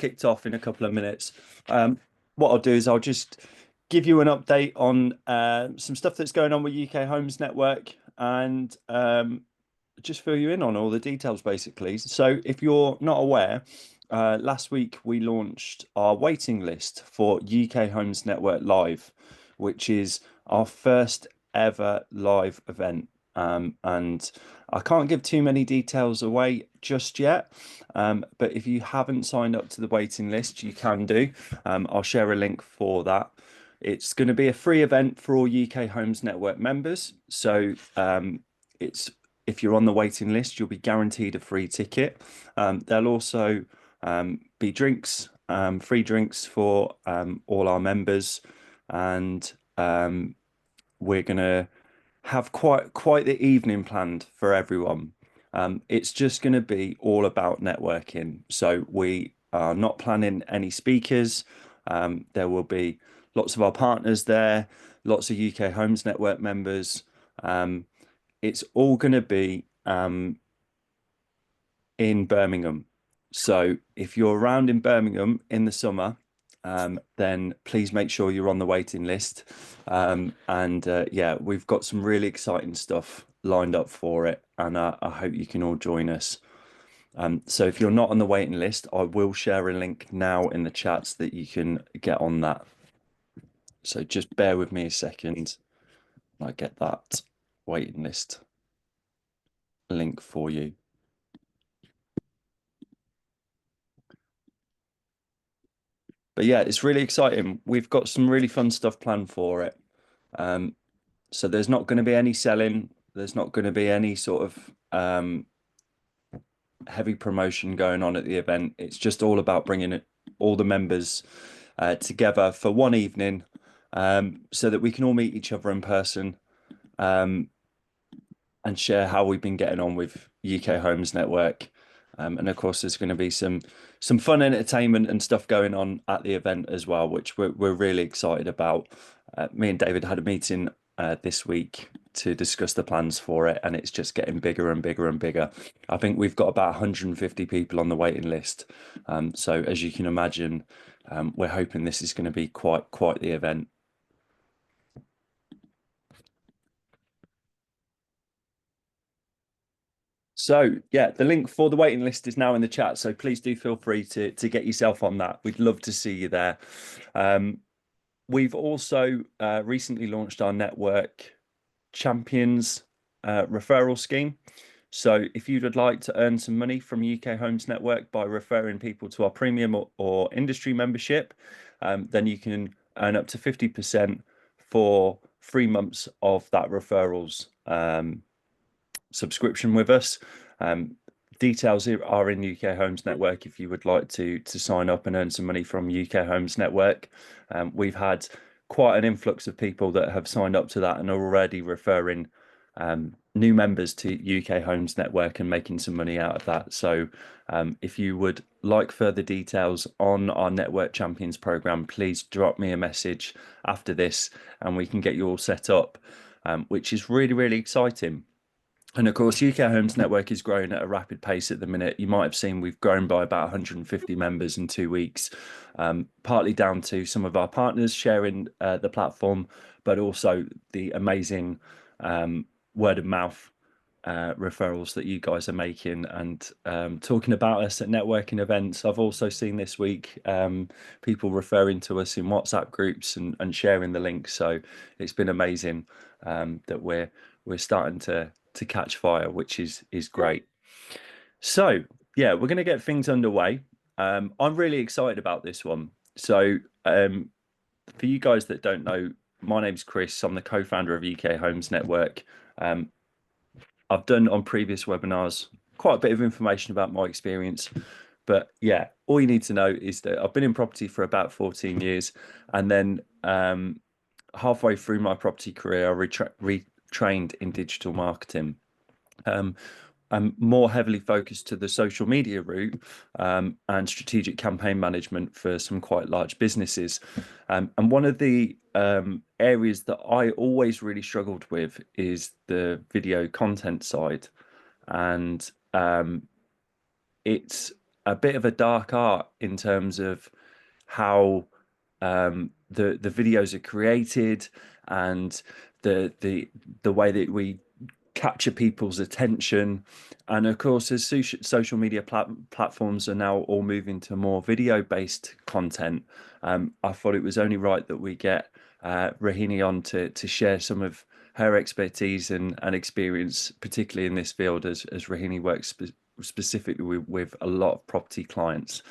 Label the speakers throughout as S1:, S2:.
S1: kicked off in a couple of minutes. What I'll do is I'll just give you an update on some stuff that's going on with UK Homes Network and just fill you in on all the details, basically. So if you're not aware, last week we launched our waiting list for UK Homes Network Live, which is our first ever live event. And I can't give too many details away just yet, but if you haven't signed up to the waiting list, you can do. I'll share a link for that. It's going to be a free event for all UK Homes Network members. So it's if you're on the waiting list, you'll be guaranteed a free ticket. There'll also be drinks, free drinks for all our members, and we're going to have quite the evening planned for everyone. It's just going to be all about networking. So we are not planning any speakers. There will be lots of our partners there, lots of UK Homes Network members. It's all going to be in Birmingham. So if you're around in Birmingham in the summer, then please make sure you're on the waiting list. Yeah, we've got some really exciting stuff lined up for it, and I hope you can all join us. So if you're not on the waiting list, I will share a link now in the chats that you can get on that. So just bear with me a second. I get that waiting list link for you. But yeah, it's really exciting. We've got some really fun stuff planned for it. So there's not going to be any selling. There's not going to be any sort of heavy promotion going on at the event. It's just all about bringing all the members together for one evening, so that we can all meet each other in person, and share how we've been getting on with UK Homes Network. And of course, there's going to be some fun entertainment and stuff going on at the event as well, which we're really excited about. Me and David had a meeting this week to discuss the plans for it, and it's just getting bigger and bigger and bigger. I think we've got about 150 people on the waiting list. So as you can imagine, we're hoping this is going to be quite the event. So yeah, the link for the waiting list is now in the chat. So please do feel free to get yourself on that. We'd love to see you there. We've also recently launched our network champions referral scheme. So if you would like to earn some money from UK Homes Network by referring people to our premium or industry membership, then you can earn up to 50% for 3 months of that referrals subscription with us. Details are in UK Homes Network if you would like to sign up and earn some money from UK Homes Network. We've had quite an influx of people that have signed up to that and are already referring new members to UK Homes Network and making some money out of that. So if you would like further details on our Network Champions program, please drop me a message after this and we can get you all set up, which is really exciting. And of course, UK Homes Network is growing at a rapid pace at the minute. You might have seen we've grown by about 150 members in 2 weeks, partly down to some of our partners sharing the platform, but also the amazing word of mouth referrals that you guys are making and talking about us at networking events. I've also seen this week people referring to us in WhatsApp groups and sharing the links. So it's been amazing that we're starting to catch fire, which is great. So yeah, we're going to get things underway. I'm really excited about this one. So for you guys that don't know, my name's Chris. I'm the co-founder of UK Homes Network. I've done on previous webinars quite a bit of information about my experience, but yeah, all you need to know is that I've been in property for about 14 years, and then halfway through my property career, I retrained in digital marketing. I'm more heavily focused to the social media route and strategic campaign management for some quite large businesses. And one of the areas that I always really struggled with is the video content side. And it's a bit of a dark art in terms of how the videos are created and the way that we capture people's attention. And of course, as social media platforms are now all moving to more video based content, I thought it was only right that we get Rohini on to share some of her expertise and experience, particularly in this field, as Rohini works specifically with a lot of property clients.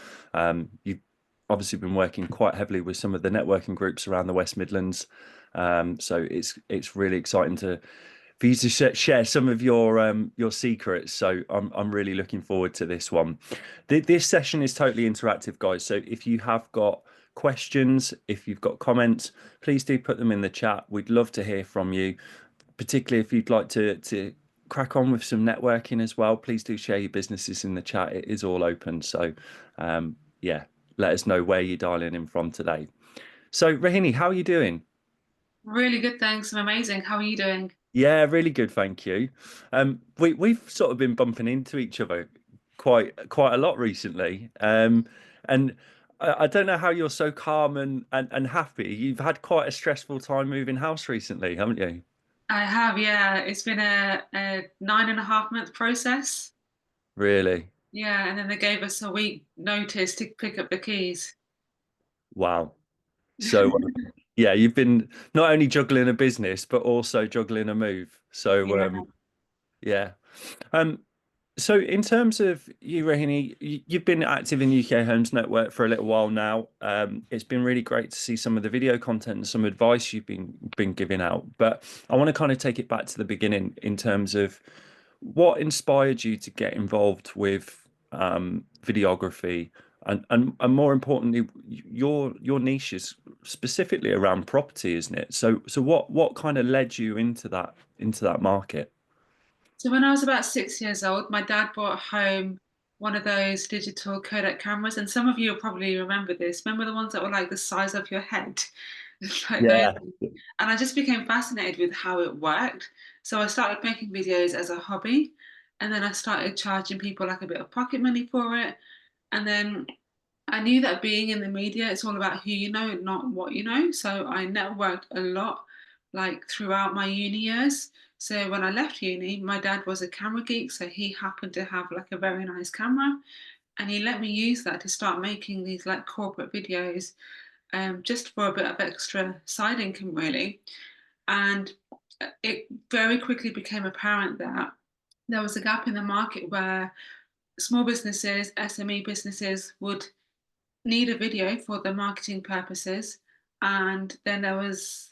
S1: You've obviously been working quite heavily with some of the networking groups around the West Midlands. So it's really exciting to for you to share some of your secrets. So I'm really looking forward to this one. This session is totally interactive, guys. So if you have got questions, if you've got comments, please do put them in the chat. We'd love to hear from you, particularly if you'd like to crack on with some networking as well. Please do share your businesses in the chat. It is all open. So yeah, let us know where you're dialing in from today. So Rohini, how are you doing?
S2: Really good, thanks. I'm amazing. How are you doing?
S1: Yeah, really good, thank you. We've sort of been bumping into each other quite a lot recently. And I don't know how you're so calm and happy. You've had quite a stressful time moving house recently, haven't you?
S2: I have, yeah. It's been a 9.5 month process.
S1: Really?
S2: Yeah, and then they gave us a week notice to pick up the keys.
S1: Wow. So yeah, you've been not only juggling a business but also juggling a move. So
S2: Yeah.
S1: yeah. Um, So, in terms of you, Rohini, you've been active in UK Homes Network for a little while now. It's been really great to see some of the video content and some advice you've been giving out. But I want to kind of take it back to the beginning in terms of what inspired you to get involved with videography, and more importantly, your niche is specifically around property, isn't it? So what kind of led you into that market?
S2: So when I was about 6 years old, my dad brought home one of those digital Kodak cameras, and some of you will probably remember this. Remember the ones that were like the size of your head? Like those.
S1: Yeah.
S2: And I just became fascinated with how it worked. So I started making videos as a hobby, and then I started charging people like a bit of pocket money for it. And then I knew that being in the media, it's all about who you know, not what you know. So I networked a lot, like throughout my uni years. So when I left uni, my dad was a camera geek, so he happened to have like a very nice camera, and he let me use that to start making these like corporate videos, just for a bit of extra side income, really. And it very quickly became apparent that there was a gap in the market where small businesses, SME businesses would need a video for the marketing purposes. And then there was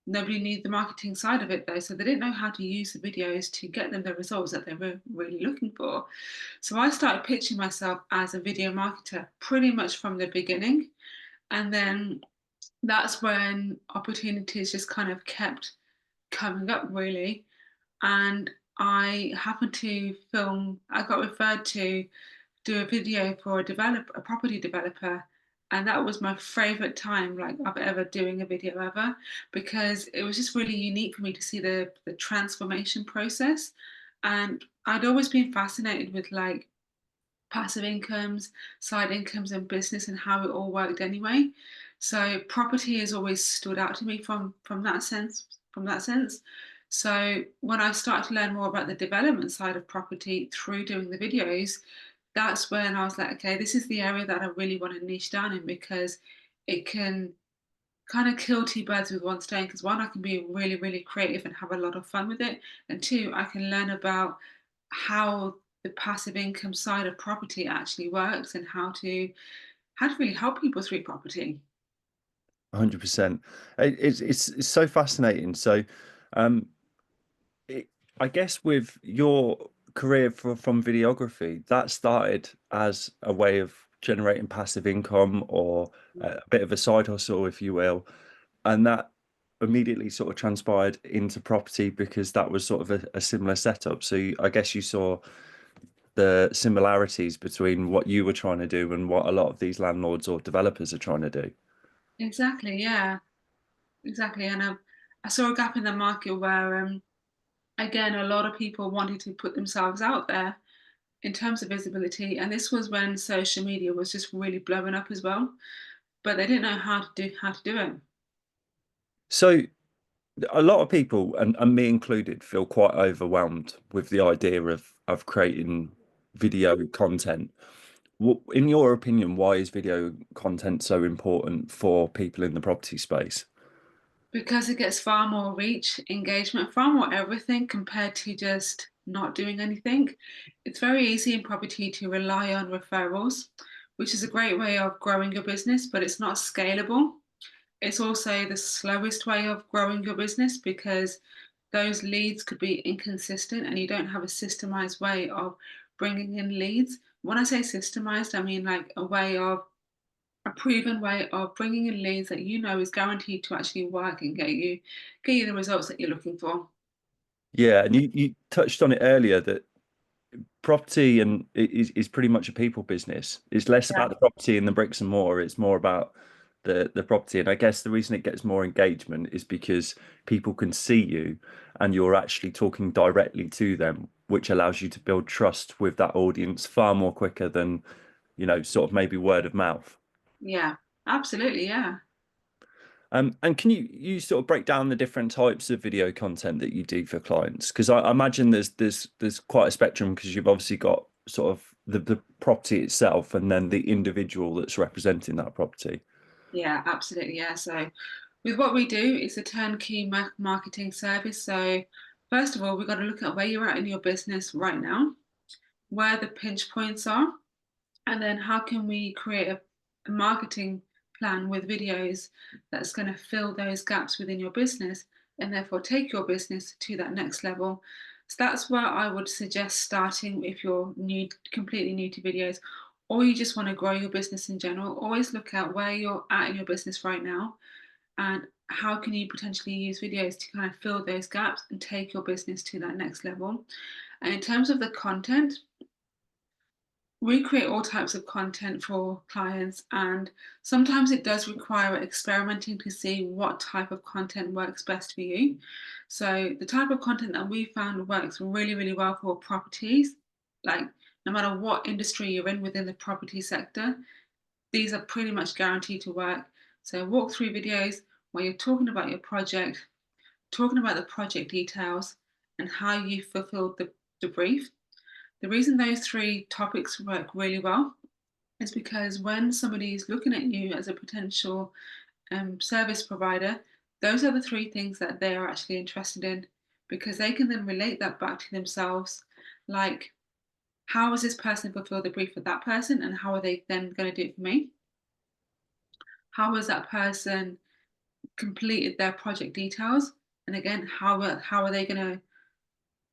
S2: nobody knew the marketing side of it though. So they didn't know how to use the videos to get them the results that they were really looking for. So I started pitching myself as a video marketer pretty much from the beginning. And then that's when opportunities just kind of kept coming up really. And I happened to film, I got referred to do a video for a property developer. And that was my favorite time like of ever doing a video ever, because it was just really unique for me to see the transformation process. And I'd always been fascinated with like passive incomes, side incomes, and business and how it all worked anyway. So property has always stood out to me from that sense. From that sense. So when I started to learn more about the development side of property through doing the videos, that's when I was like, okay, this is the area that I really want to niche down in, because it can kind of kill two birds with one stone. Because one, I can be really, really creative and have a lot of fun with it. And two, I can learn about how the passive income side of property actually works and how to really help people through property.
S1: 100%. It's so fascinating. So, um, it, I guess with your career from videography, that started as a way of generating passive income or a bit of a side hustle, if you will, and that immediately sort of transpired into property because that was sort of a similar setup. So I guess you saw the similarities between what you were trying to do and what a lot of these landlords or developers are trying to do.
S2: Exactly, yeah, exactly. And I saw a gap in the market where, again, a lot of people wanted to put themselves out there in terms of visibility. And this was when social media was just really blowing up as well, but they didn't know how to do it.
S1: So a lot of people, and me included, feel quite overwhelmed with the idea of creating video content. In your opinion, why is video content so important for people in the property space?
S2: Because it gets far more reach, engagement, far more everything compared to just not doing anything. It's very easy in property to rely on referrals, which is a great way of growing your business, but it's not scalable. It's also the slowest way of growing your business because those leads could be inconsistent and you don't have a systemized way of bringing in leads. When I say systemized, I mean like a proven way of bringing in leads that you know is guaranteed to actually work and get you the results that you're looking for.
S1: Yeah, and you touched on it earlier that property is pretty much a people business. It's less
S2: Yeah.
S1: about the property and the bricks and mortar. It's more about the property. And I guess the reason it gets more engagement is because people can see you and you're actually talking directly to them, which allows you to build trust with that audience far more quicker than, sort of maybe word of mouth.
S2: Yeah, absolutely. Yeah.
S1: And can you sort of break down the different types of video content that you do for clients? Because I imagine there's quite a spectrum because you've obviously got sort of the property itself and then the individual that's representing that property.
S2: Yeah, absolutely. Yeah. So, with what we do, it's a turnkey marketing service. So, first of all, we've got to look at where you're at in your business right now, where the pinch points are, and then how can we create a marketing plan with videos that's going to fill those gaps within your business and therefore take your business to that next level. So that's where I would suggest starting if you're new, completely new to videos, or you just want to grow your business in general. Always look at where you're at in your business right now and how can you potentially use videos to kind of fill those gaps and take your business to that next level. And in terms of the content, we create all types of content for clients, and sometimes it does require experimenting to see what type of content works best for you. So, the type of content that we found works really, really well for properties, like no matter what industry you're in within the property sector, these are pretty much guaranteed to work. So, walkthrough videos where you're talking about your project, talking about the project details, and how you fulfilled the brief. The reason those three topics work really well is because when somebody is looking at you as a potential service provider, those are the three things that they are actually interested in because they can then relate that back to themselves. Like, how has this person fulfilled the brief for that person, and how are they then going to do it for me? How has that person completed their project details? And again, how are they going to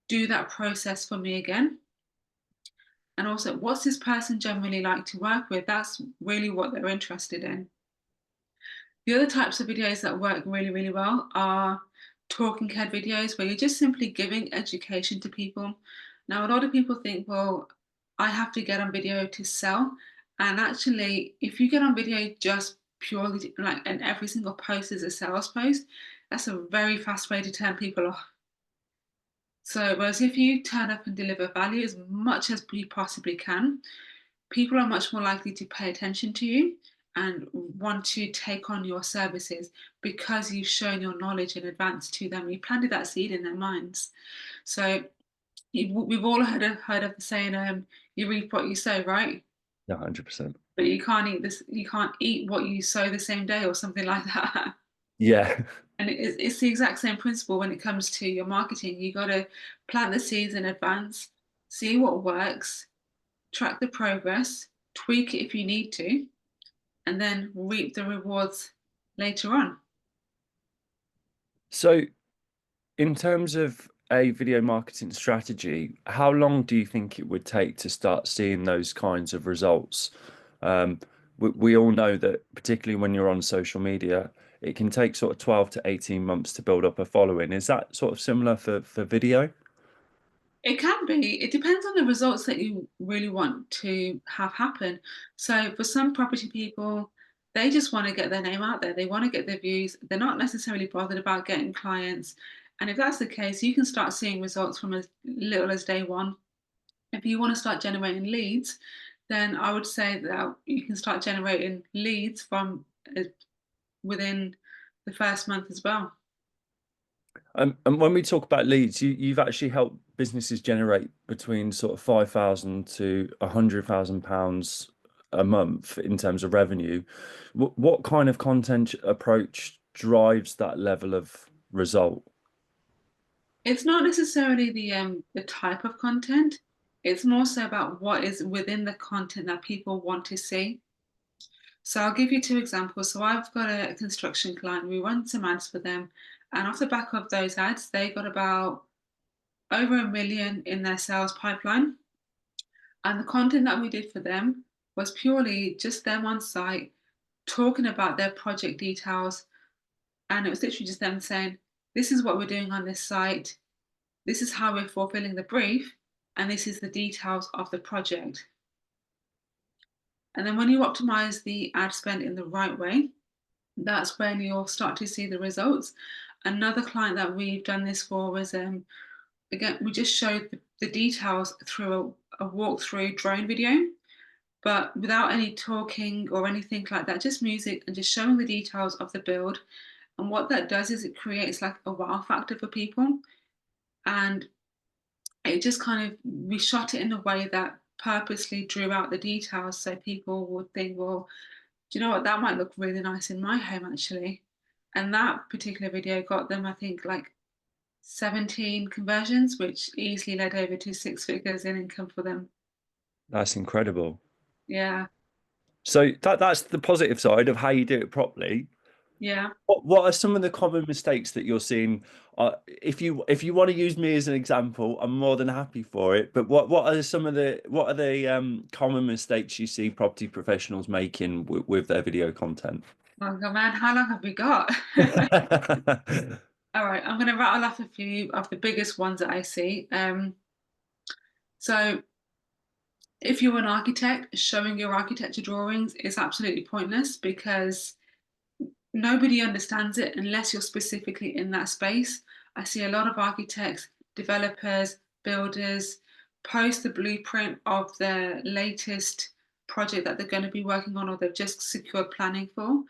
S2: do that process for me again? And also, what's this person generally like to work with? That's really what they're interested in. The other types of videos that work really, really well are talking head videos where you're just simply giving education to people. Now, a lot of people think, well, I have to get on video to sell. And actually, if you get on video just purely like, and every single post is a sales post, that's a very fast way to turn people off. So, whereas if you turn up and deliver value as much as you possibly can, people are much more likely to pay attention to you and want to take on your services because you've shown your knowledge in advance to them. You planted that seed in their minds. So we've all heard of the saying, "You reap what you sow," right?
S1: Yeah, 100%.
S2: But you can't eat this. You can't eat what you sow the same day, or something like that.
S1: Yeah.
S2: And it's the exact same principle when it comes to your marketing. You got to plant the seeds in advance, see what works, track the progress, tweak it if you need to, and then reap the rewards later on.
S1: So in terms of a video marketing strategy, how long do you think it would take to start seeing those kinds of results? Um, we all know that, particularly when you're on social media, it can take sort of 12 to 18 months to build up a following. Is that sort of similar for video?
S2: It can be. It depends on the results that you really want to have happen. So for some property people, they just want to get their name out there. They want to get their views. They're not necessarily bothered about getting clients. And if that's the case, you can start seeing results from as little as day one. If you want to start generating leads, then I would say that you can start generating leads from uh, within the first month as well.
S1: And when we talk about leads, you've actually helped businesses generate between sort of 5,000 to £100,000 a month in terms of revenue. What kind of content approach drives that level of result?
S2: It's not necessarily the type of content. It's more so about what is within the content that people want to see. So I'll give you two examples. So I've got a construction client. We run some ads for them, and off the back of those ads, they got about over 1 million in their sales pipeline. And the content that we did for them was purely just them on site talking about their project details. And it was literally just them saying, this is what we're doing on this site. This is how we're fulfilling the brief. And this is the details of the project. And then when you optimize the ad spend in the right way, that's when you'll start to see the results. Another client that we've done this for was, again, we just showed the details through a walkthrough drone video, but without any talking or anything like that, just music and just showing the details of the build. And what that does is it creates like a wow factor for people. And it just kind of, we shot it in a way that purposely drew out the details so people would think, well, do you know what, that might look really nice in my home actually. And that particular video got them, I think, like 17 conversions, which easily led over to 6 figures in income for them.
S1: That's incredible.
S2: Yeah,
S1: So that's the positive side of how you do it properly.
S2: yeah.
S1: What are some of the common mistakes that you're seeing? If you want to use me as an example, I'm more than happy for it. But what are some of the common mistakes you see property professionals making with their video content?
S2: Oh God, man, how long have we got? All right, I'm going to rattle off a few of the biggest ones that I see. So, if you're an architect, showing your architecture drawings is absolutely pointless because nobody understands it unless you're specifically in that space. I see a lot of architects, developers, builders post the blueprint of their latest project that they're going to be working on or they've just secured planning for,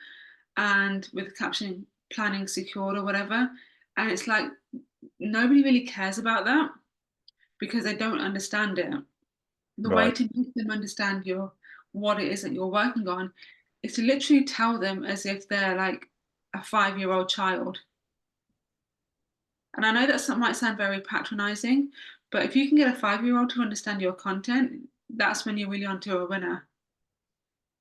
S2: and with the caption planning secured or whatever. And it's like nobody really cares about that because they don't understand it. The way
S1: Right.
S2: to make them understand what it is that you're working on is to literally tell them as if they're like a 5-year-old child. And I know that some might sound very patronizing, but if you can get a 5-year-old to understand your content, that's when you're really onto a winner.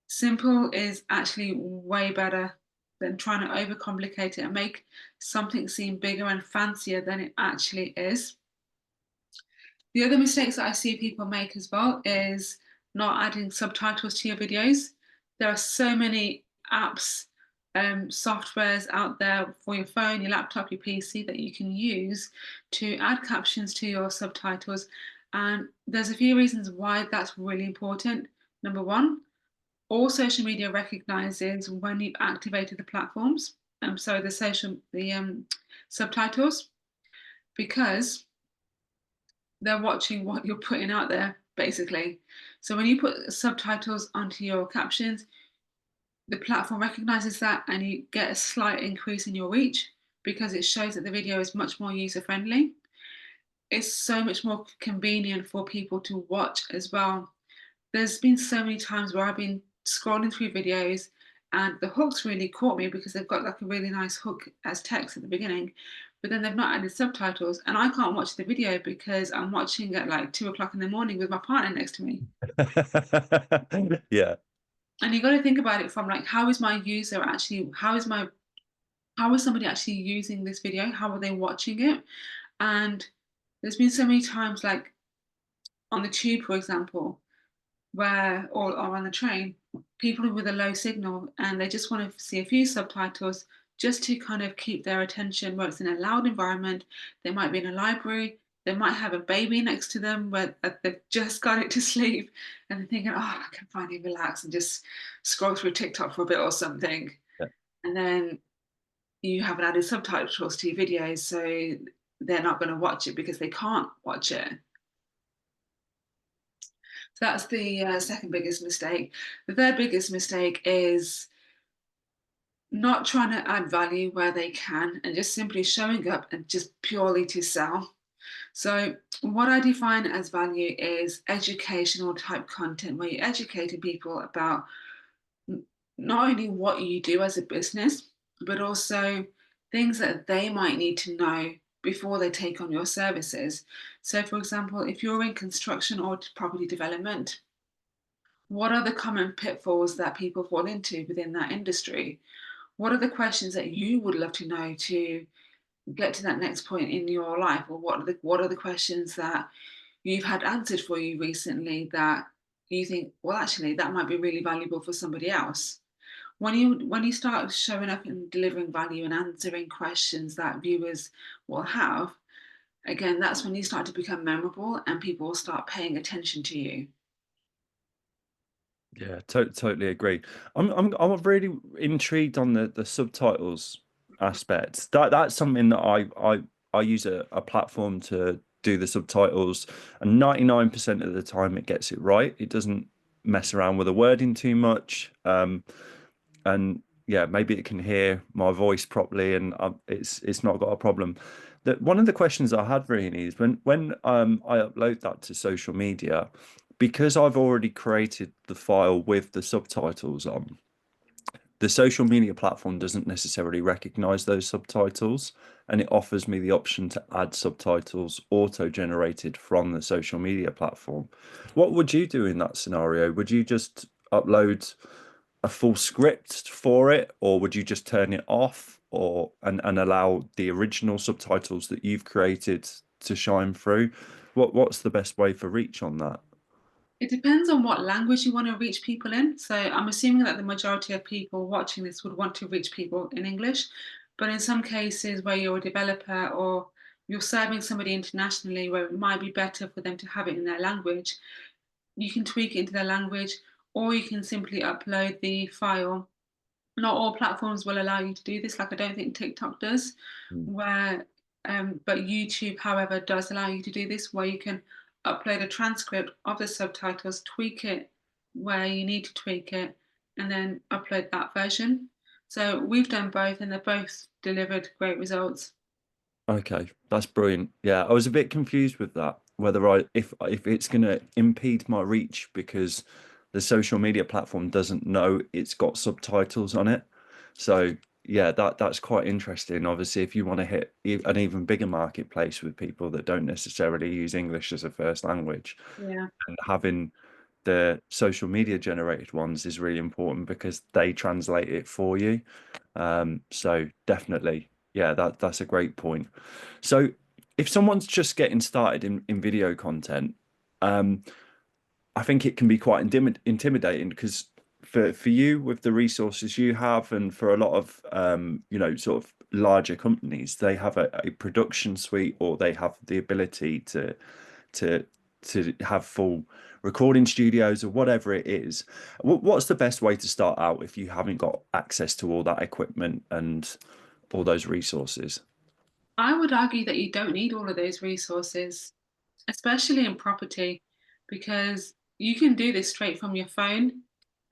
S2: Simple is actually way better than trying to overcomplicate it and make something seem bigger and fancier than it actually is. The other mistakes that I see people make as well is not adding subtitles to your videos. There are so many apps, softwares out there for your phone, your laptop, your PC that you can use to add captions to your subtitles. And there's a few reasons why that's really important. Number one, all social media recognizes when you've activated the platforms, so the subtitles, because they're watching what you're putting out there, basically. So when you put subtitles onto your captions, the platform recognizes that and you get a slight increase in your reach because it shows that the video is much more user friendly. It's so much more convenient for people to watch as well. There's been so many times where I've been scrolling through videos and the hooks really caught me because they've got like a really nice hook as text at the beginning, but then they've not added subtitles and I can't watch the video because I'm watching at like 2 o'clock in the morning with my partner next to me.
S1: Yeah.
S2: And you got to think about it from like, how is my user actually, how is somebody actually using this video? How are they watching it? And there's been so many times like on the tube, for example, where or on the train, people with a low signal and they just want to see a few subtitles just to kind of keep their attention where it's in a loud environment. They might be in a library, they might have a baby next to them where they've just got it to sleep and they're thinking, oh, I can finally relax and just scroll through TikTok for a bit or something.
S1: Yeah.
S2: And then you haven't added subtitles to your videos, so they're not going to watch it because they can't watch it. So that's the second biggest mistake. The third biggest mistake is not trying to add value where they can and just simply showing up and just purely to sell. So, what I define as value is educational type content where you're educating people about not only what you do as a business, but also things that they might need to know before they take on your services. So, for example, if you're in construction or property development, what are the common pitfalls that people fall into within that industry? What are the questions that you would love to know to get to that next point in your life? Or what are the questions that you've had answered for you recently that you think, well, actually, that might be really valuable for somebody else? When you start showing up and delivering value and answering questions that viewers will have, again, that's when you start to become memorable and people will start paying attention to you.
S1: Yeah, totally agree. I'm really intrigued on the subtitles aspect. That's something that I use a platform to do the subtitles, and 99% of the time it gets it right. It doesn't mess around with the wording too much. And yeah, maybe it can hear my voice properly, and it's not got a problem. That one of the questions I had really is when I upload that to social media, because I've already created the file with the subtitles on, the social media platform doesn't necessarily recognize those subtitles, and it offers me the option to add subtitles auto-generated from the social media platform. What would you do in that scenario? Would you just upload a full script for it, or would you just turn it off, or and allow the original subtitles that you've created to shine through? What's the best way for reach on that?
S2: It depends on what language you want to reach people in. So I'm assuming that the majority of people watching this would want to reach people in English. But in some cases where you're a developer or you're serving somebody internationally where it might be better for them to have it in their language, you can tweak it into their language, or you can simply upload the file. Not all platforms will allow you to do this, like I don't think TikTok does,
S1: Mm.
S2: where but YouTube, however, does allow you to do this, where you can upload a transcript of the subtitles, tweak it where you need to tweak it, and then upload that version. So we've done both, and they've both delivered great results.
S1: Okay, that's brilliant. Yeah, I was a bit confused with that, whether if it's going to impede my reach because the social media platform doesn't know it's got subtitles on it. So yeah, that's quite interesting. Obviously, if you want to hit an even bigger marketplace with people that don't necessarily use English as a first language,
S2: Yeah.
S1: and having the social media generated ones is really important because they translate it for you. So definitely, yeah, that's a great point. So if someone's just getting started in video content, um, I think it can be quite intimidating because for you with the resources you have, and for a lot of sort of larger companies, they have a production suite, or they have the ability to to have full recording studios or whatever it is. What's the best way to start out if you haven't got access to all that equipment and all those resources?
S2: I would argue that you don't need all of those resources, especially in property, because you can do this straight from your phone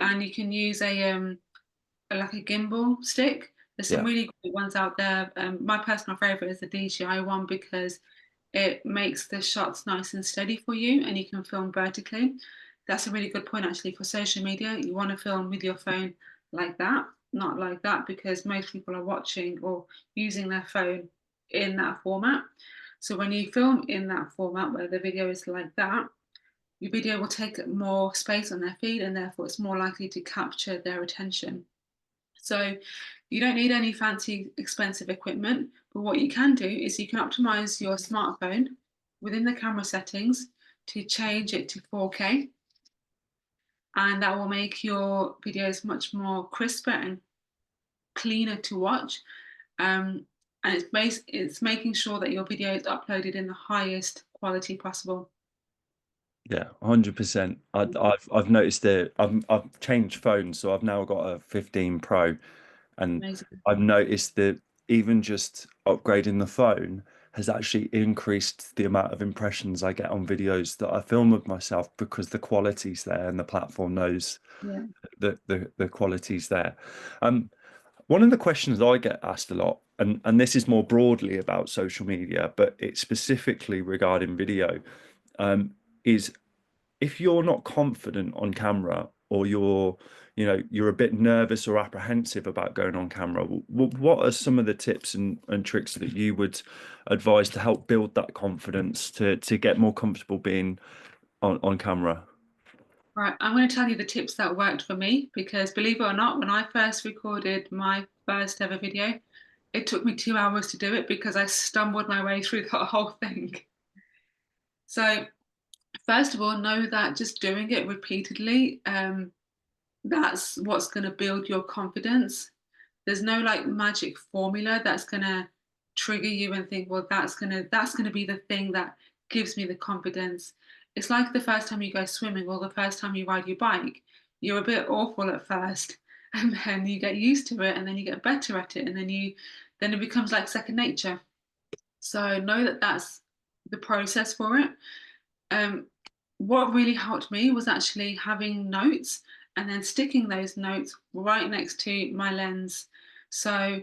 S2: and you can use like a gimbal stick. There's some
S1: Yeah.
S2: really great ones out there. My personal favorite is the DJI one because it makes the shots nice and steady for you and you can film vertically. That's a really good point actually for social media. You want to film with your phone like that, not like that, because most people are watching or using their phone in that format. So when you film in that format where the video is like that, your video will take more space on their feed and therefore it's more likely to capture their attention. So you don't need any fancy, expensive equipment, but what you can do is you can optimize your smartphone within the camera settings to change it to 4K, and that will make your videos much more crisper and cleaner to watch. And it's making sure that your video is uploaded in the highest quality possible.
S1: Yeah, 100%. I've noticed that I've changed phones, so I've now got a 15 Pro, and
S2: Amazing.
S1: I've noticed that even just upgrading the phone has actually increased the amount of impressions I get on videos that I film of myself because the quality's there and the platform knows
S2: Yeah.
S1: that the quality's there. Um, One of the questions I get asked a lot, and this is more broadly about social media, but it's specifically regarding video, is if you're not confident on camera, or you're a bit nervous or apprehensive about going on camera, what are some of the tips and tricks that you would advise to help build that confidence to get more comfortable being on camera?
S2: Right, I'm going to tell you the tips that worked for me because believe it or not, when I first recorded my first ever video, it took me 2 hours to do it because I stumbled my way through the whole thing. So, first of all, know that just doing it repeatedly, that's what's going to build your confidence. There's no like magic formula that's going to trigger you and think, well, that's going to be the thing that gives me the confidence. It's like the first time you go swimming or the first time you ride your bike. You're a bit awful at first, and then you get used to it, and then you get better at it, and then it becomes like second nature. So know that that's the process for it. Um, what really helped me was actually having notes and then sticking those notes right next to my lens. So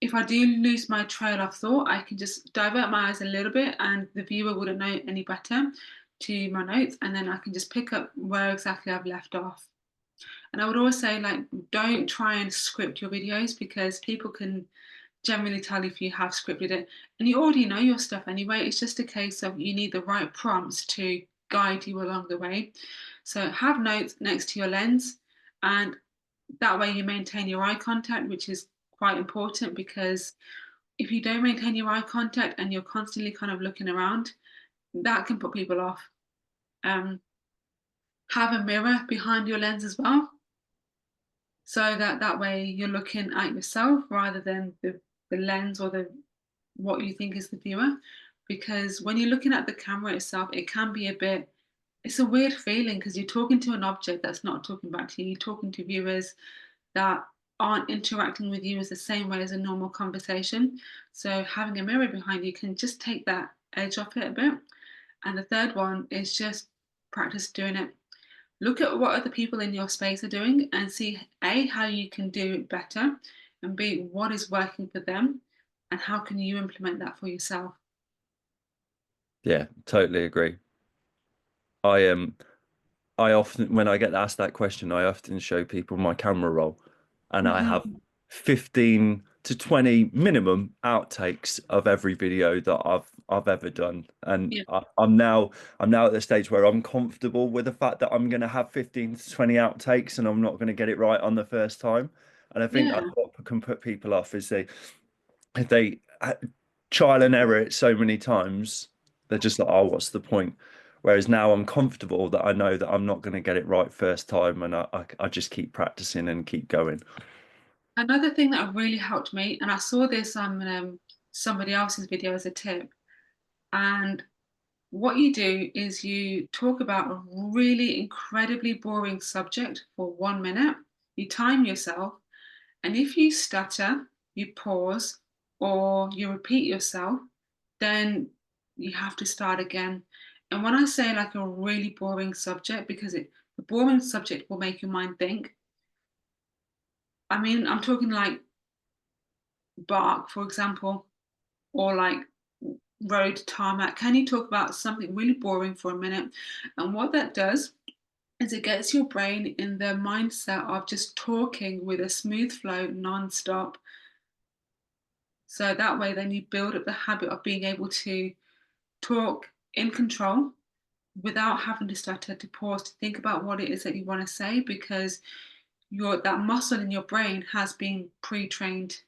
S2: if I do lose my trail of thought, I can just divert my eyes a little bit and the viewer wouldn't know any better to my notes. And then I can just pick up where exactly I've left off. And I would always say, like, don't try and script your videos because people can generally tell if you have scripted it. And you already know your stuff anyway. It's just a case of you need the right prompts to guide you along the way. So have notes next to your lens, and that way you maintain your eye contact, which is quite important because if you don't maintain your eye contact and you're constantly kind of looking around, that can put people off. Um, have a mirror behind your lens as well, so that way you're looking at yourself rather than the lens or the what you think is the viewer. Because when you're looking at the camera itself, it can be a bit, it's a weird feeling because you're talking to an object that's not talking back to you. You're talking to viewers that aren't interacting with you as the same way as a normal conversation. So having a mirror behind you can just take that edge off it a bit. And the third one is just practice doing it. Look at what other people in your space are doing and see A, how you can do it better, and B, what is working for them and how can you implement that for yourself.
S1: Yeah, totally agree. I I often, when I get asked that question, I often show people my camera roll, and I have
S2: Mhm.
S1: 15 to 20 minimum outtakes of every video that I've ever done. And
S2: Yeah.
S1: I'm now at the stage where I'm comfortable with the fact that I'm going to have 15 to 20 outtakes and I'm not going to get it right on the first time. And I think that's
S2: Yeah.
S1: what can put people off is they trial and error it so many times, they're just like, oh, what's the point? Whereas now I'm comfortable that I know that I'm not going to get it right first time, and I just keep practicing and keep going.
S2: Another thing that really helped me, and I saw this on somebody else's video as a tip, and what you do is you talk about a really incredibly boring subject for 1 minute. You time yourself, and if you stutter, you pause, or you repeat yourself, then you have to start again. And when I say like a really boring subject, because the boring subject will make your mind think. I mean, I'm talking like bark, for example, or like road tarmac. Can you talk about something really boring for a minute? And what that does is it gets your brain in the mindset of just talking with a smooth flow non-stop. So that way, then you build up the habit of being able to talk in control without having to stutter, to pause, to think about what it is that you want to say, because that muscle in your brain has been pre-trained.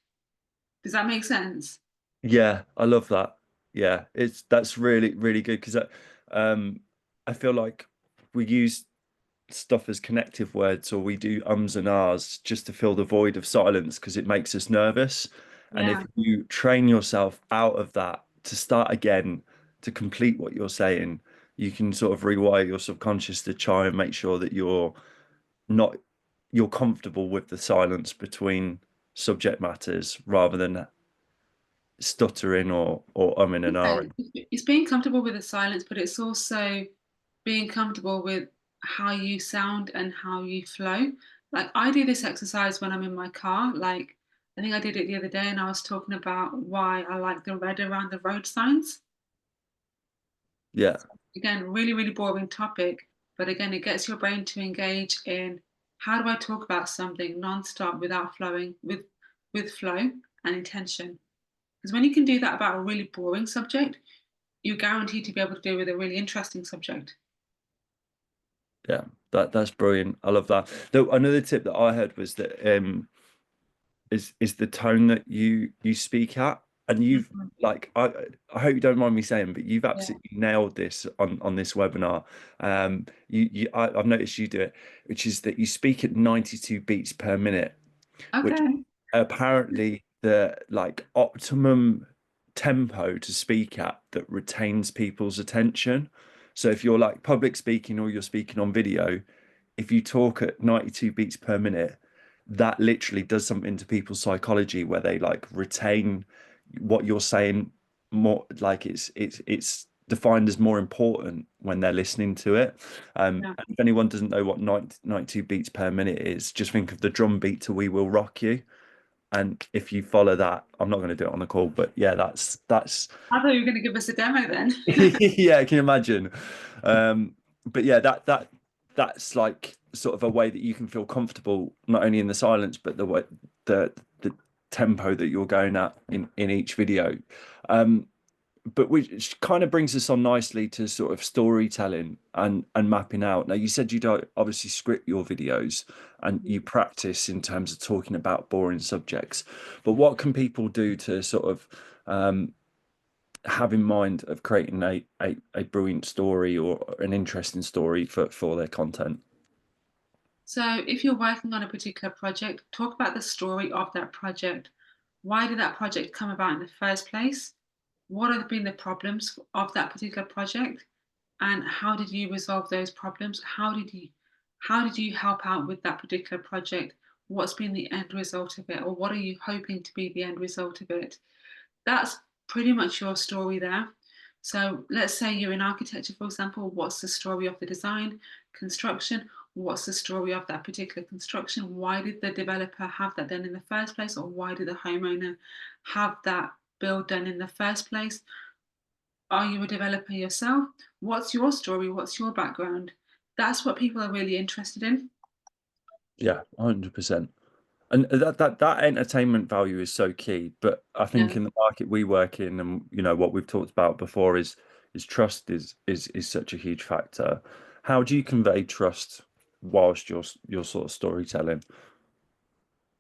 S2: Does that make sense?
S1: Yeah, I love that. Yeah, that's really, really good because um, I feel like we use stuff as connective words, or we do ums and ahs just to fill the void of silence because it makes us nervous. And if
S2: Yeah.
S1: you train yourself out of that to start again, to complete what you're saying, you can sort of rewire your subconscious to try and make sure that not you're comfortable with the silence between subject matters rather than stuttering or umming and
S2: Yeah,
S1: ahhing.
S2: it's being comfortable with the silence, but it's also being comfortable with how you sound and how you flow. Like I do this exercise when I'm in my car. Like I think I did it the other day and I was talking about why I like the red around the road signs.
S1: Yeah,
S2: Again, really, really boring topic, but again, it gets your brain to engage in how do I talk about something non-stop without flowing with flow and intention. Because when you can do that about a really boring subject, you're guaranteed to be able to deal with a really interesting subject.
S1: yeah, that's brilliant. I love that. Though another tip that I heard was that is the tone that you speak at, and you've
S2: Mhm.
S1: like I hope you don't mind me saying, but you've
S2: Yeah.
S1: absolutely nailed this on this webinar. I've noticed you do it, which is that you speak at 92 beats per minute, which
S2: Okay.
S1: apparently the like optimum tempo to speak at that retains people's attention. So if you're like public speaking or you're speaking on video, if you talk at 92 beats per minute, that literally does something to people's psychology where they like retain what you're saying more, like it's defined as more important when they're listening to it.
S2: Yeah.
S1: And if anyone doesn't know what 92 beats per minute is, just think of the drum beat to We Will Rock You. And if you follow that, I'm not going to do it on the call, but yeah, that's
S2: I thought you were going to give us a demo then.
S1: yeah, can you imagine? But yeah, that's like sort of a way that you can feel comfortable not only in the silence, but the way the tempo that you're going at in each video. Um, but which kind of brings us on nicely to sort of storytelling and mapping out. Now, you said you don't obviously script your videos and you practice in terms of talking about boring subjects, but what can people do to sort of have in mind of creating a brilliant story or an interesting story for their content?
S2: So, if you're working on a particular project, talk about the story of that project. Why did that project come about in the first place? What have been the problems of that particular project? And how did you resolve those problems? How did you help out with that particular project? What's been the end result of it? Or what are you hoping to be the end result of it? That's pretty much your story there. So let's say you're in architecture, for example, what's the story of the design, construction? What's the story of that particular construction? Why did the developer have that done in the first place? Or why did the homeowner have that build done in the first place? Are you a developer yourself? What's your story? What's your background? That's what people are really interested in.
S1: Yeah, 100%. And that entertainment value is so key. But I
S2: Yeah.
S1: think in the market we work in, and you know what we've talked about before is trust is such a huge factor. How do you convey trust whilst you're sort of storytelling?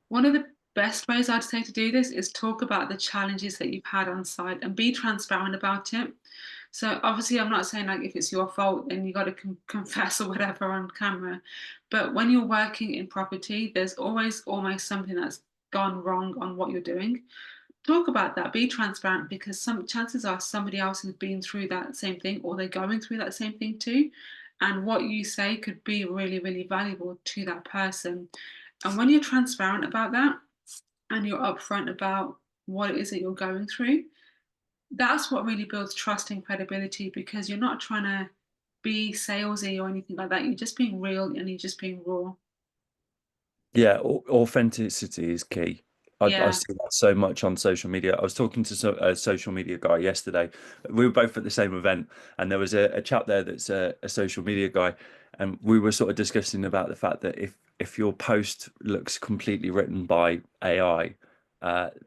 S2: One of the best ways I'd say to do this is talk about the challenges that you've had on site and be transparent about it. So obviously, I'm not saying like if it's your fault then you got to confess or whatever on camera, but when you're working in property, there's always almost something that's gone wrong on what you're doing. Talk about that, be transparent because some chances are somebody else has been through that same thing or they're going through that same thing too. And what you say could be really, really valuable to that person. And when you're transparent about that and you're upfront about what it is that you're going through, that's what really builds trust and credibility because you're not trying to be salesy or anything like that. You're just being real and you're just being raw.
S1: Yeah, authenticity is key. I
S2: Yeah.
S1: see that so much on social media. I was talking to a social media guy yesterday. We were both at the same event, and there was a chap there that's a social media guy, and we were sort of discussing about the fact that if your post looks completely written by AI,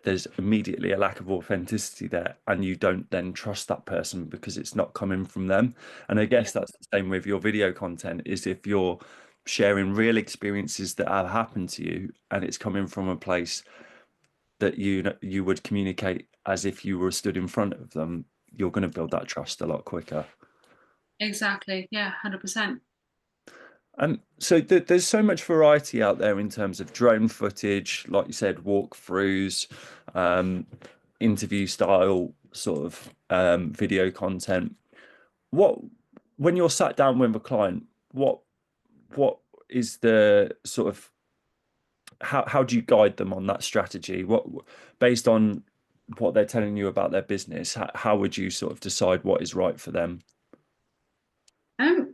S1: there's immediately a lack of authenticity there, and you don't then trust that person because it's not coming from them. And I
S2: Yeah.
S1: guess that's the same with your video content, is if you're sharing real experiences that have happened to you and it's coming from a place that you would communicate as if you were stood in front of them, you're going to build that trust a lot quicker.
S2: Exactly. Yeah, 100%.
S1: And so there's so much variety out there in terms of drone footage, like you said, walkthroughs, um, interview style sort of video content. What when you're sat down with a client, what is the sort of how do you guide them on that strategy? What based on what they're telling you about their business, how would you sort of decide what is right for them?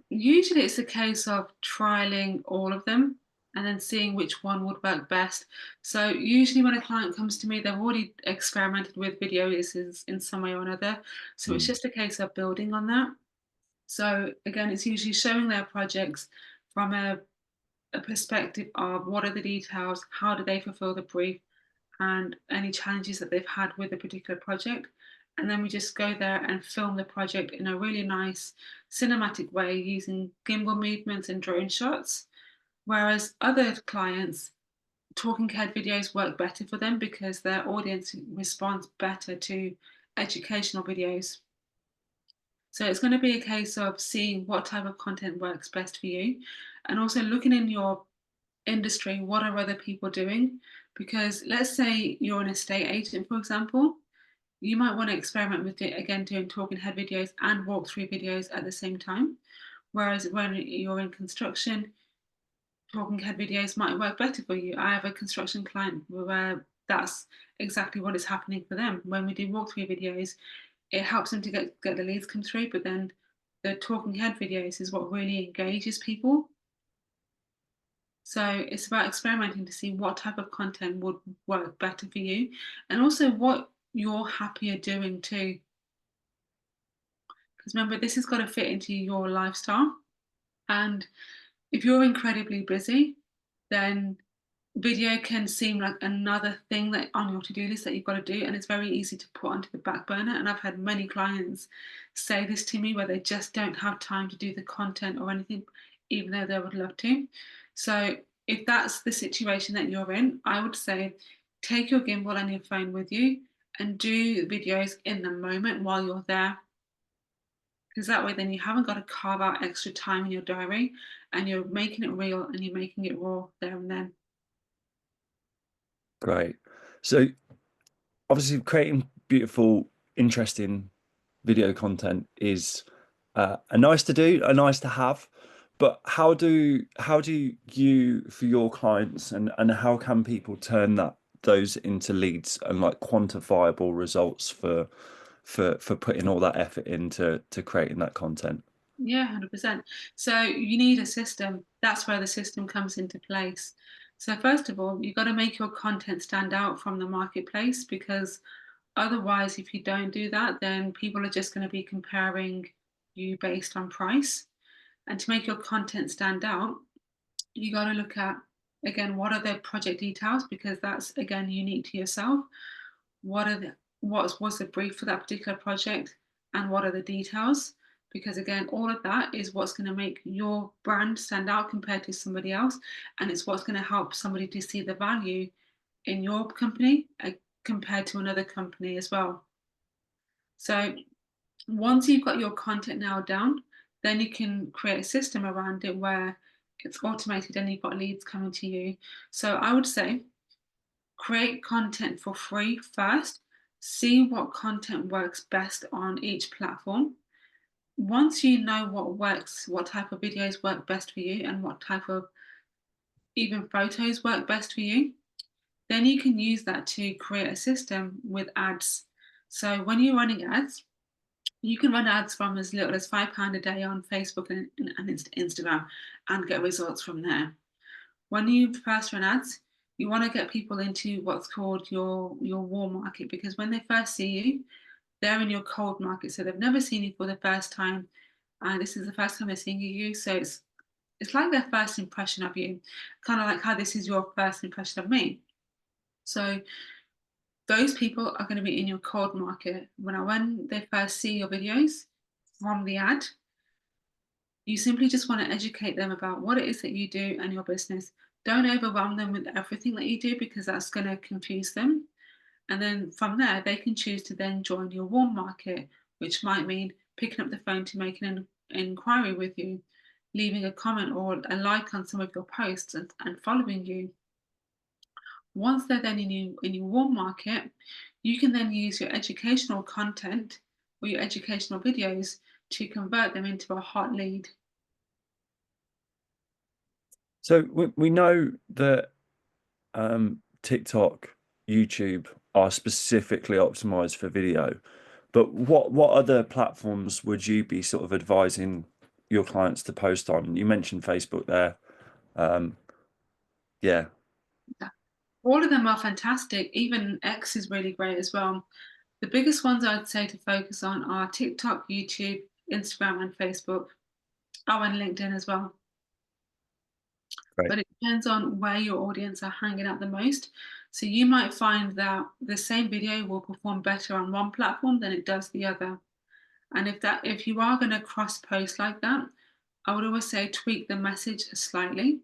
S2: Usually it's a case of trialing all of them and then seeing which one would work best. So usually when a client comes to me, they've already experimented with videos in some way or another. So it's
S1: Mm.
S2: just a case of building on that. So again, it's usually showing their projects from a perspective of what are the details, how do they fulfill the brief, and any challenges that they've had with a particular project. And then we just go there and film the project in a really nice cinematic way using gimbal movements and drone shots. Whereas other clients, talking head videos work better for them because their audience responds better to educational videos. So it's going to be a case of seeing what type of content works best for you and also looking in your industry, what are other people doing? Because let's say you're an estate agent, for example, you might want to experiment with it again, doing talking head videos and walkthrough videos at the same time. Whereas when you're in construction, talking head videos might work better for you. I have a construction client where that's exactly what is happening for them. When we do walkthrough videos, it helps them to get the leads come through, but then the talking head videos is what really engages people. So it's about experimenting to see what type of content would work better for you and also what you're happier doing too. Because remember, this has got to fit into your lifestyle. And if you're incredibly busy, then video can seem like another thing that on your to-do list that you've got to do, and it's very easy to put onto the back burner. And I've had many clients say this to me where they just don't have time to do the content or anything, even though they would love to. So if that's the situation that you're in, I would say take your gimbal and your phone with you and do videos in the moment while you're there, because that way then you haven't got to carve out extra time in your diary, and you're making it real and you're making it raw there and then.
S1: Great. So obviously creating beautiful, interesting video content is a nice to do, a nice to have. But how do you for your clients and how can people turn those into leads and like quantifiable results for putting all that effort into creating that content?
S2: Yeah, 100%. So you need a system. That's where the system comes into place. So first of all, you've got to make your content stand out from the marketplace, because otherwise, if you don't do that, then people are just going to be comparing you based on price. And to make your content stand out, you got to look at, again, what are the project details, because that's again unique to yourself. What are the what's was the brief for that particular project, and what are the details? Because again, all of that is what's going to make your brand stand out compared to somebody else, and it's what's going to help somebody to see the value in your company compared to another company as well. So once you've got your content nailed down, then you can create a system around it where it's automated and you've got leads coming to you. So I would say create content for free first, see what content works best on each platform. Once you know what works, what type of videos work best for you, and what type of even photos work best for you, then you can use that to create a system with ads. So when you're running ads, you can run ads from as little as £5 a day on Facebook and Instagram and get results from there. When you first run ads, you want to get people into what's called your warm market, because when they first see you, they're in your cold market. So they've never seen you for the first time. And this is the first time they're seeing you. So it's like their first impression of you, kind of like how this is your first impression of me. So those people are going to be in your cold market. When they first see your videos from the ad, you simply just want to educate them about what it is that you do and your business. Don't overwhelm them with everything that you do, because that's going to confuse them. And then from there, they can choose to then join your warm market, which might mean picking up the phone to make an inquiry with you, leaving a comment or a like on some of your posts, and following you. Once they're then in your warm market, you can then use your educational content or your educational videos to convert them into a hot lead.
S1: So we know that TikTok, YouTube are specifically optimized for video. But what other platforms would you be sort of advising your clients to post on? You mentioned Facebook there. Um, yeah,
S2: All of them are fantastic. Even X is really great as well. The biggest ones I'd say to focus on are TikTok, YouTube, Instagram, and Facebook. Oh, and LinkedIn as well.
S1: great.
S2: But it depends on where your audience are hanging out the most. So you might find that the same video will perform better on one platform than it does the other. And if you are going to cross post like that, I would always say tweak the message slightly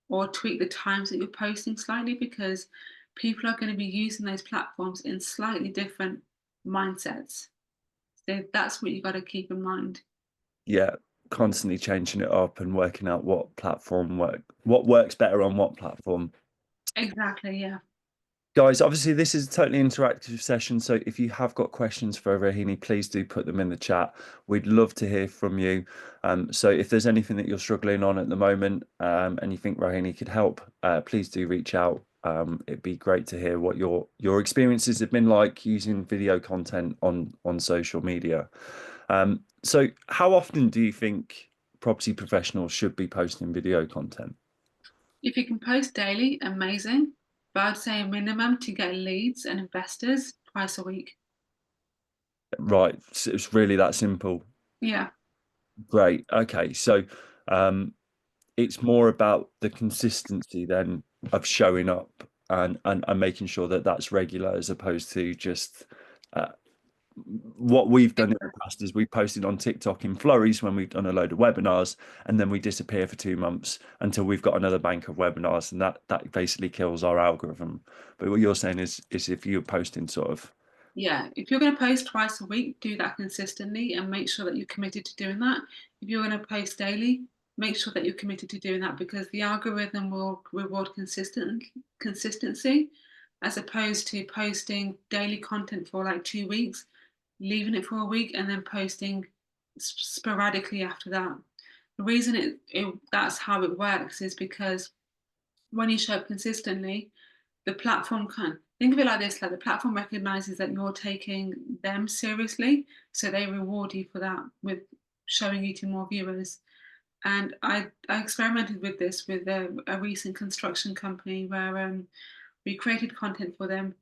S2: or tweak the times that you're posting slightly because people are going to be using those platforms in slightly different mindsets. So that's what you got to keep in mind.
S1: Yeah, constantly changing it up and working out what works better on what platform.
S2: Exactly, yeah.
S1: Guys, obviously this is a totally interactive session, so if you have got questions for Rohini, please do put them in the chat. We'd love to hear from you. So if there's anything that you're struggling on at the moment, and you think Rohini could help, please do reach out. It'd be great to hear what your experiences have been like using video content on social media. So how often do you think property professionals should be posting video content?
S2: If you can post daily, amazing. But I'd say a minimum to get leads and investors twice a week.
S1: Right, so it's really that simple.
S2: Yeah,
S1: Great. Okay. So it's more about the consistency then of showing up and making sure that that's regular as opposed to just uh, what we've done in the past is we posted on TikTok in flurries when we've done a load of webinars and then we disappear for 2 months until we've got another bank of webinars and that basically kills our algorithm. But what you're saying is if you're posting sort of
S2: yeah. If you're going to post twice a week, do that consistently and make sure that you're committed to doing that. If you're going to post daily, make sure that you're committed to doing that because the algorithm will reward consistency as opposed to posting daily content for like 2 weeks, leaving it for a week, and then posting sporadically after that. The reason that's how it works is because when you show up consistently, the platform can think of it like this: like the platform recognizes that you're taking them seriously, so they reward you for that with showing you to more viewers. And I experimented with this with a recent construction company where we created content for them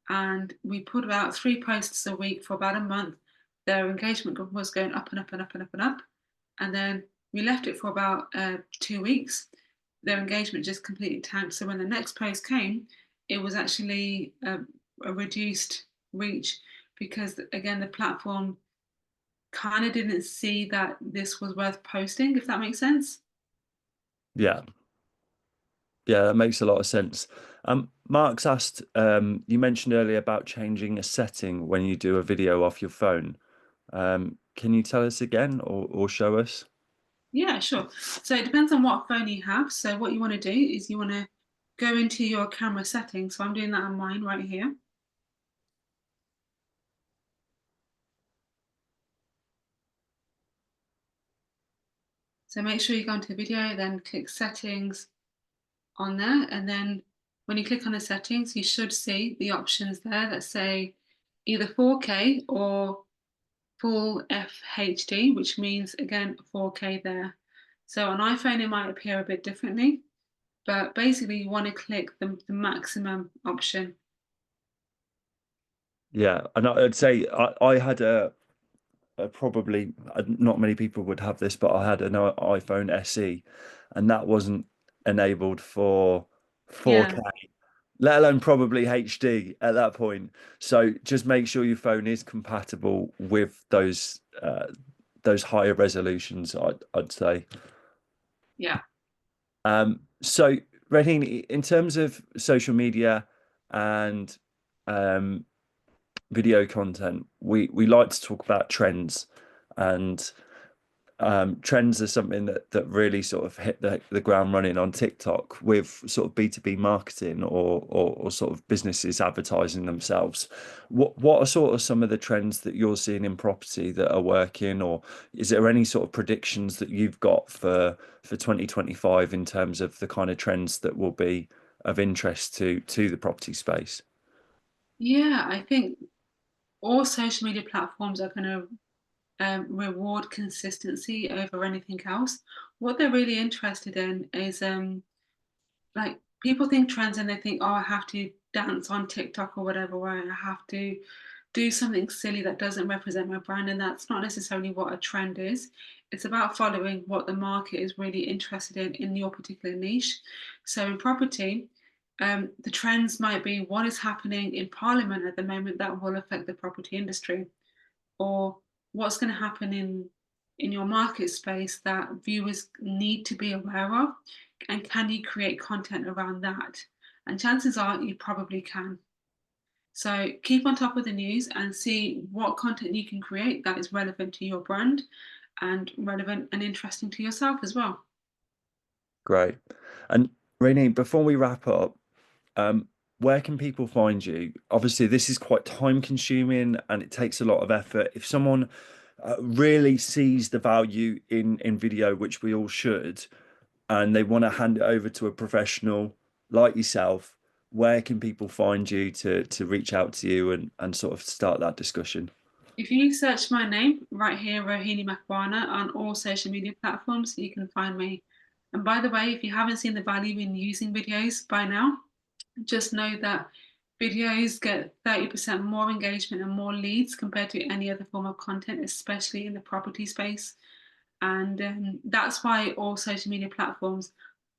S2: and we put about 3 posts a week for about a month. Their engagement was going up and up and up and up and up. And then we left it for about 2 weeks. Their engagement just completely tanked. So when the next post came, it was actually a reduced reach because, again, the platform kind of didn't see that this was worth posting, if that makes sense.
S1: yeah. Yeah, that makes a lot of sense. Mark's asked, you mentioned earlier about changing a setting when you do a video off your phone. Can you tell us again or show us?
S2: Yeah, sure. So it depends on what phone you have. So what you want to do is you want to go into your camera settings. So I'm doing that on mine right here. So make sure you go into video, then click settings on there. And then when you click on the settings, you should see the options there that say either 4K or full FHD, which means again 4K there. So on iPhone, it might appear a bit differently, but basically you want to click the maximum option.
S1: Yeah, and I'd say I had probably not many people would have this, but I had an iPhone SE, and that wasn't enabled for
S2: Yeah,
S1: 4K, let alone probably HD at that point. So just make sure your phone is compatible with those higher resolutions, I'd say.
S2: yeah.
S1: So Redine, in terms of social media and um, video content, we like to talk about trends, and trends are something that really sort of hit the ground running on TikTok with sort of B2B marketing or sort of businesses advertising themselves. What are sort of some of the trends that you're seeing in property that are working, or is there any sort of predictions that you've got for 2025 in terms of the kind of trends that will be of interest to the property space?
S2: Yeah, I think all social media platforms are going to reward consistency over anything else. What they're really interested in is like people think trends and they think, oh, I have to dance on TikTok or whatever, or I have to do something silly that doesn't represent my brand. And that's not necessarily what a trend is. It's about following what the market is really interested in your particular niche. So in property, the trends might be what is happening in Parliament at the moment that will affect the property industry, or what's going to happen in your market space that viewers need to be aware of, and can you create content around that? And chances are you probably can. So keep on top of the news and see what content you can create that is relevant to your brand and relevant and interesting to yourself as well.
S1: Great. And Rohini, before we wrap up, um, where can people find you? Obviously, this is quite time consuming and it takes a lot of effort. If someone really sees the value in video, which we all should, and they want to hand it over to a professional like yourself, where can people find you to reach out to you and sort of start that discussion?
S2: If you search my name right here, Rohini Makwana, on all social media platforms, you can find me. And by the way, if you haven't seen the value in using videos by now, just know that videos get 30% more engagement and more leads compared to any other form of content, especially in the property space. And that's why all social media platforms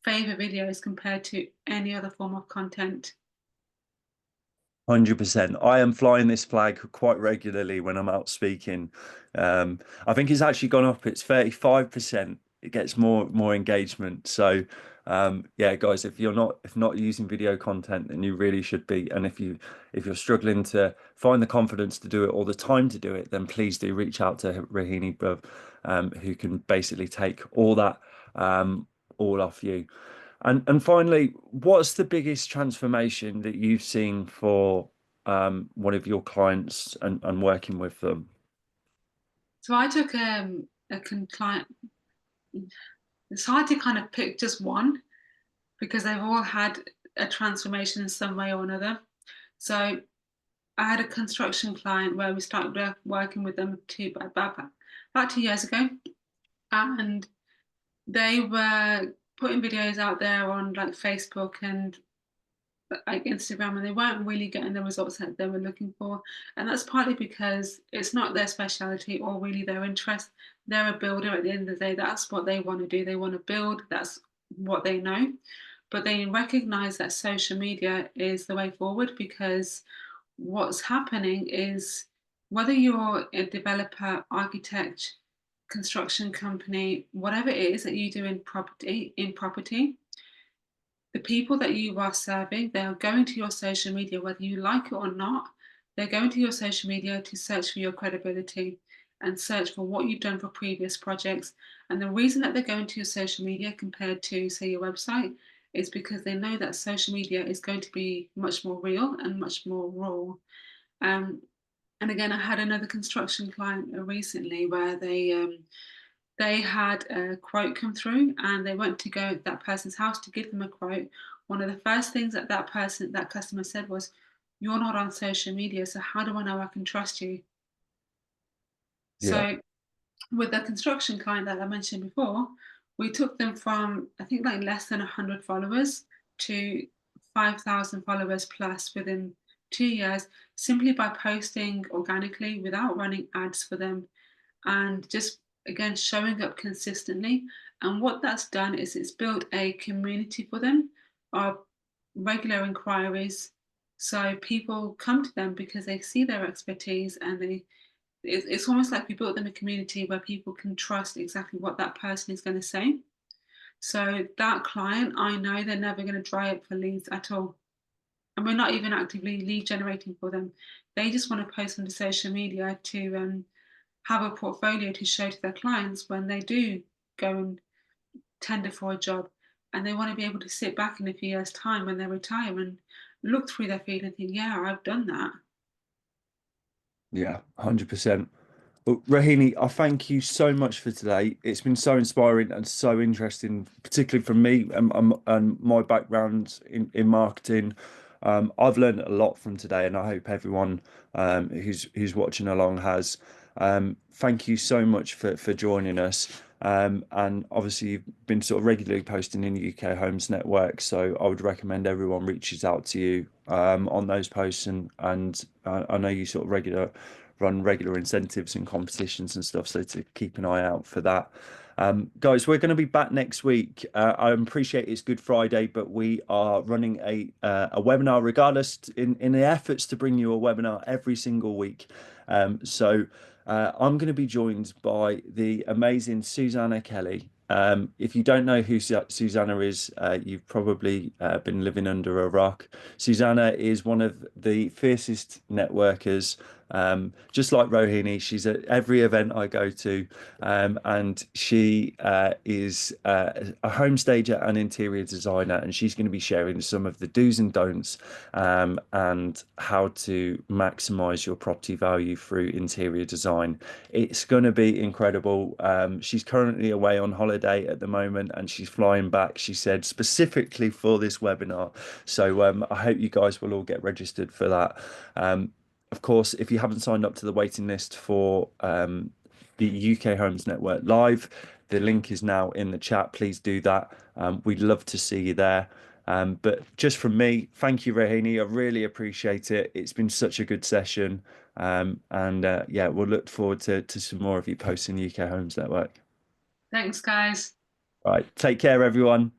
S2: favor videos compared to any other form of content.
S1: 100%. I am flying this flag quite regularly when I'm out speaking. I think it's actually gone up. It's 35%. It gets more engagement. So yeah, guys, if not using video content, then you really should be. And if you're struggling to find the confidence to do it or the time to do it, then please do reach out to Rohini, who can basically take all that all off you. And finally, what's the biggest transformation that you've seen for one of your clients and working with them?
S2: So I took a client. It's hard to kind of pick just one because they've all had a transformation in some way or another. So I had a construction client where we started working with them about 2 years ago, and they were putting videos out there on like Facebook and like Instagram, and they weren't really getting the results that they were looking for. And that's partly because it's not their specialty or really their interest. They're a builder at the end of the day. That's what they want to do. They want to build. That's what they know. But they recognize that social media is the way forward, because what's happening is whether you're a developer, architect, construction company, whatever it is that you do in property, the people that you are serving, they are going to your social media, whether you like it or not. They're going to your social media to search for your credibility and search for what you've done for previous projects. And the reason that they're going to your social media compared to, say, your website is because they know that social media is going to be much more real and much more raw. Um, and again, I had another construction client recently where they had a quote come through and they went to go to that person's house to give them a quote. One of the first things that customer said was, "You're not on social media, so how do I know I can trust you?"
S1: Yeah.
S2: So with the construction client that I mentioned before, we took them from, I think, like less than 100 followers to 5,000 followers plus within 2 years, simply by posting organically without running ads for them, and just again showing up consistently. And what that's done is it's built a community for them of regular inquiries. So people come to them because they see their expertise, and it's almost like we built them a community where people can trust exactly what that person is going to say. So that client, I know they're never going to dry up for leads at all. And we're not even actively lead generating for them. They just want to post on the social media to have a portfolio to show to their clients when they do go and tender for a job. And they want to be able to sit back in a few years' time when they retire and look through their feed and think, yeah, I've done that.
S1: Yeah, 100%. Well, Rohini, I thank you so much for today. It's been so inspiring and so interesting, particularly for me and my background in marketing. I've learned a lot from today, and I hope everyone who's watching along has. Thank you so much for joining us. And obviously, you've been sort of regularly posting in UK Homes Network, so I would recommend everyone reaches out to you on those posts, and I know you sort of run regular incentives and competitions and stuff, so to keep an eye out for that. Guys, we're going to be back next week. I appreciate it's Good Friday, but we are running a webinar regardless in the efforts to bring you a webinar every single week. I'm going to be joined by the amazing Susanna Kelly. If you don't know who Susanna is, you've probably been living under a rock. Susanna is one of the fiercest networkers. Just like Rohini, she's at every event I go to, and she is a home stager and interior designer, and she's going to be sharing some of the do's and don'ts and how to maximize your property value through interior design. It's going to be incredible. She's currently away on holiday at the moment, and she's flying back, she said, specifically for this webinar. So I hope you guys will all get registered for that. Of course, if you haven't signed up to the waiting list for the UK Homes Network Live, the link is now in the chat. Please do that. We'd love to see you there. But just from me, thank you, Rohini. I really appreciate it. It's been such a good session. And yeah, we'll look forward to some more of you posts in the UK Homes Network.
S2: Thanks, guys.
S1: Right. Take care, everyone.